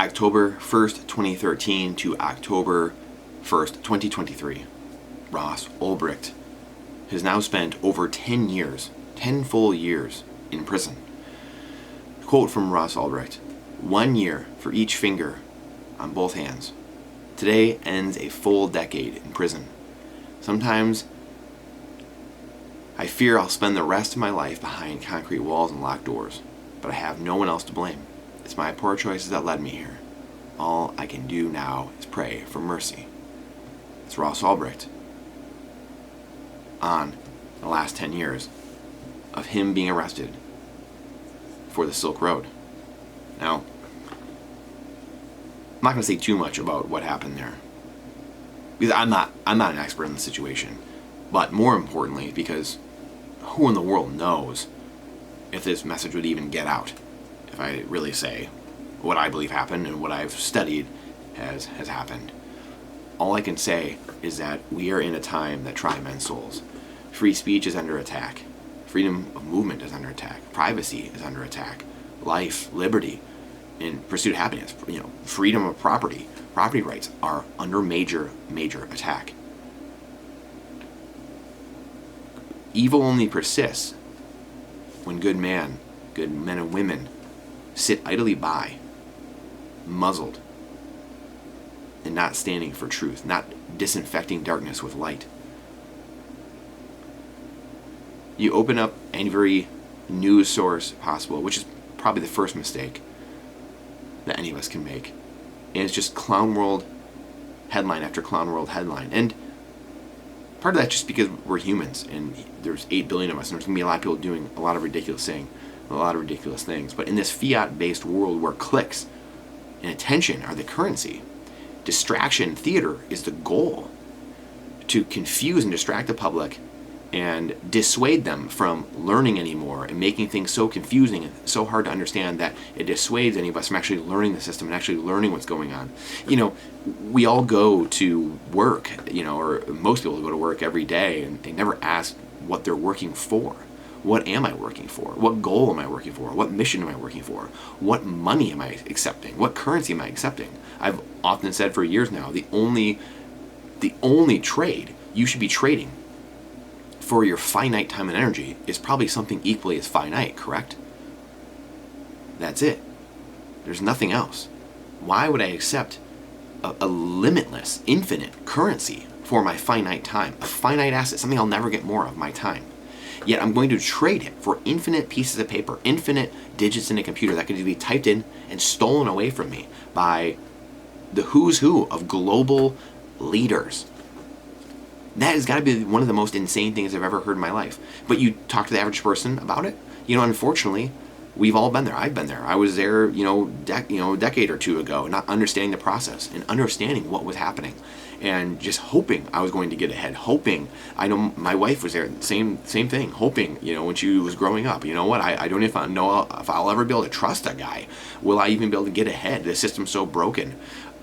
October 1st, 2013 to October 1st, 2023, Ross Ulbricht has now spent over 10 years, 10 full years in prison. Quote from Ross Ulbricht: 1 year for each finger on both hands. Today ends a full decade in prison. Sometimes I fear I'll spend the rest of my life behind concrete walls and locked doors, but I have no one else to blame. It's my poor choices that led me here. All I can do now is pray for mercy. It's Ross Ulbricht on the last 10 years of him being arrested for the Silk Road. Now, I'm not going to say too much about what happened there, because I'm not an expert in the situation. But more importantly, because who in the world knows if this message would even get out if I really say what I believe happened and what I've studied has happened. All I can say is that we are in a time that tries men's souls. Free speech is under attack. Freedom of movement is under attack. Privacy is under attack. Life, liberty, and pursuit of happiness, freedom of property rights are under major attack. Evil only persists when good men and women sit idly by, muzzled, and not standing for truth, not disinfecting darkness with light. You open up every news source possible, which is probably the first mistake that any of us can make. And it's just clown world headline after clown world headline. And part of that just because we're humans and there's 8 billion of us, and there's going to be a lot of people doing a lot of ridiculous things. But in this fiat-based world where clicks and attention are the currency, distraction theater is the goal, to confuse and distract the public and dissuade them from learning anymore and making things so confusing and so hard to understand that it dissuades any of us from actually learning the system and actually learning what's going on. We all go to work, or most people go to work every day, and they never ask what they're working for. What am I working for? What goal am I working for? What mission am I working for? What money am I accepting? What currency am I accepting? I've often said for years now, the only trade you should be trading for your finite time and energy is probably something equally as finite, correct? That's it. There's nothing else. Why would I accept a limitless, infinite currency for my finite time? A finite asset, something I'll never get more of, my time. Yet I'm going to trade it for infinite pieces of paper, infinite digits in a computer that can be typed in and stolen away from me by the who's who of global leaders. That has got to be one of the most insane things I've ever heard in my life. But you talk to the average person about it, unfortunately, we've all been there. I've been there. I was there, a decade or two ago, not understanding the process and understanding what was happening, and just hoping I was going to get ahead. Hoping, I know my wife was there, same thing. Hoping, when she was growing up, I don't even know if I'll ever be able to trust a guy. Will I even be able to get ahead? The system's so broken.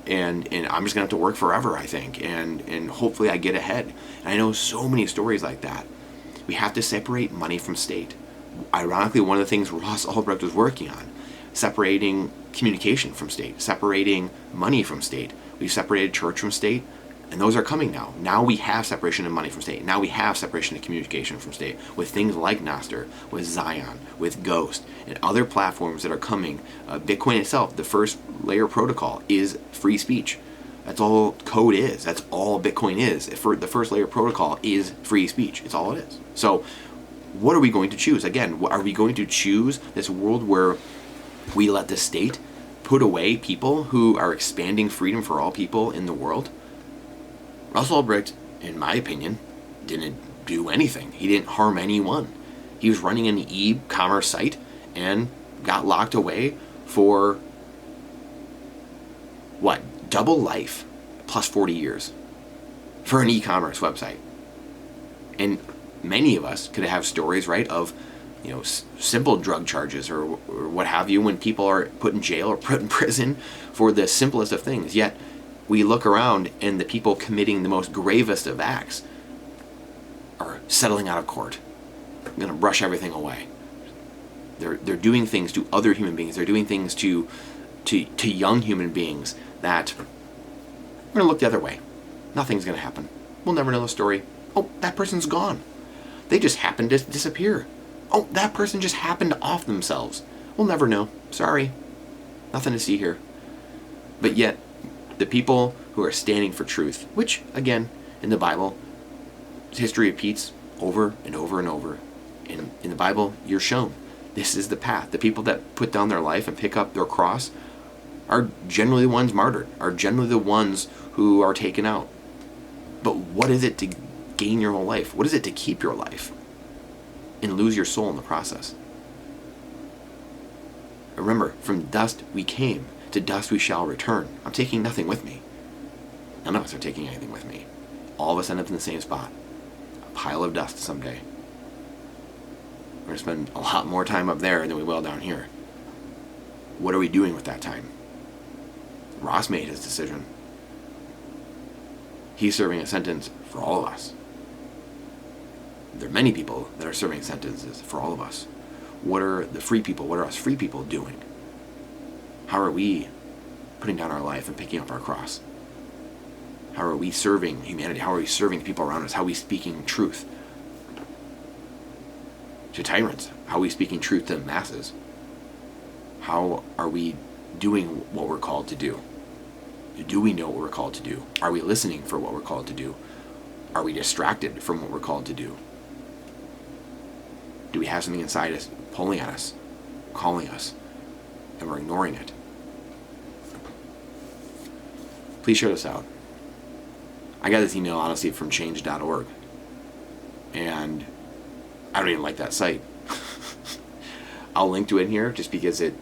And I'm just going to have to work forever, I think, and hopefully I get ahead. And I know so many stories like that. We have to separate money from state. Ironically, one of the things Ross Ulbricht was working on, separating communication from state, separating money from state. We've separated church from state, and those are coming now. Now we have separation of money from state. Now we have separation of communication from state with things like Nostr, with Zion, with Ghost, and other platforms that are coming. Bitcoin itself, the first layer protocol, is free speech. That's all code is. That's all Bitcoin is. The first layer protocol is free speech. It's all it is. So what are we going to choose? Again, are we going to choose this world where we let the state put away people who are expanding freedom for all people in the world? Ross Ulbricht, in my opinion, didn't do anything. He didn't harm anyone. He was running an e-commerce site and got locked away for, double life plus 40 years for an e-commerce website. And many of us could have stories, right, of simple drug charges or what have you, when people are put in jail or put in prison for the simplest of things. Yet we look around and the people committing the most gravest of acts are settling out of court. I'm going to brush everything away. They're doing things to other human beings. They're doing things to to young human beings that we're going to look the other way. Nothing's going to happen. We'll never know the story. Oh, that person's gone. They just happened to disappear. Oh, that person just happened to off themselves. We'll never know. Sorry. Nothing to see here. But yet, the people who are standing for truth, which, again, in the Bible, history repeats over and over and over. In the Bible, you're shown this is the path. The people that put down their life and pick up their cross are generally the ones martyred, are generally the ones who are taken out. But what is it to gain your whole life? What is it to keep your life and lose your soul in the process? Remember, from dust we came, to dust we shall return. I'm taking nothing with me. None of us are taking anything with me. All of us end up in the same spot. A pile of dust someday. We're going to spend a lot more time up there than we will down here. What are we doing with that time? Ross made his decision. He's serving a sentence for all of us. There are many people that are serving sentences for all of us. What are the free people, what are us free people doing? How are we putting down our life and picking up our cross? How are we serving humanity? How are we serving the people around us? How are we speaking truth to tyrants? How are we speaking truth to the masses? How are we doing what we're called to do? Do we know what we're called to do? Are we listening for what we're called to do? Are we distracted from what we're called to do? Do we have something inside us pulling at us, calling us, and we're ignoring it? Please share this out. I got this email, honestly, from change.org, and I don't even like that site. I'll link to it in here just because it's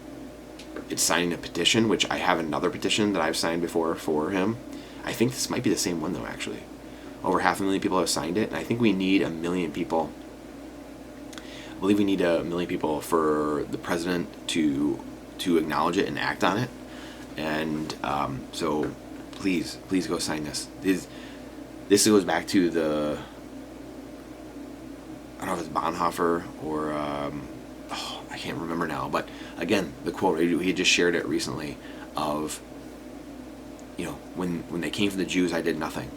signing a petition, which I have another petition that I've signed before for him. I think this might be the same one, though, actually. Over 500,000 people have signed it, and I think we need 1 million people. I believe we need 1 million people for the president to acknowledge it and act on it. And so please go sign this. This goes back to the, I don't know if it's Bonhoeffer or I can't remember now, but again, the quote, he just shared it recently of, when they came for the Jews, I did nothing.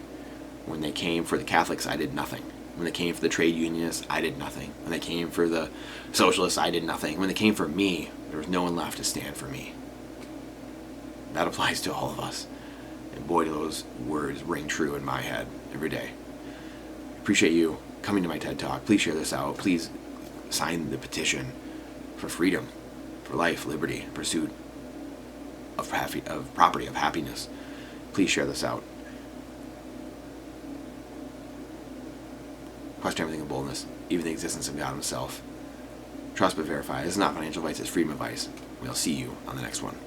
When they came for the Catholics, I did nothing. When they came for the trade unionists, I did nothing. When they came for the socialists, I did nothing. When they came for me, there was no one left to stand for me. That applies to all of us. And boy, do those words ring true in my head every day. Appreciate you coming to my TED Talk. Please share this out. Please sign the petition for freedom, for life, liberty, pursuit of property, of happiness. Please share this out. Question everything in boldness, even the existence of God himself. Trust but verify. This is not financial advice, it's freedom advice. We'll see you on the next one.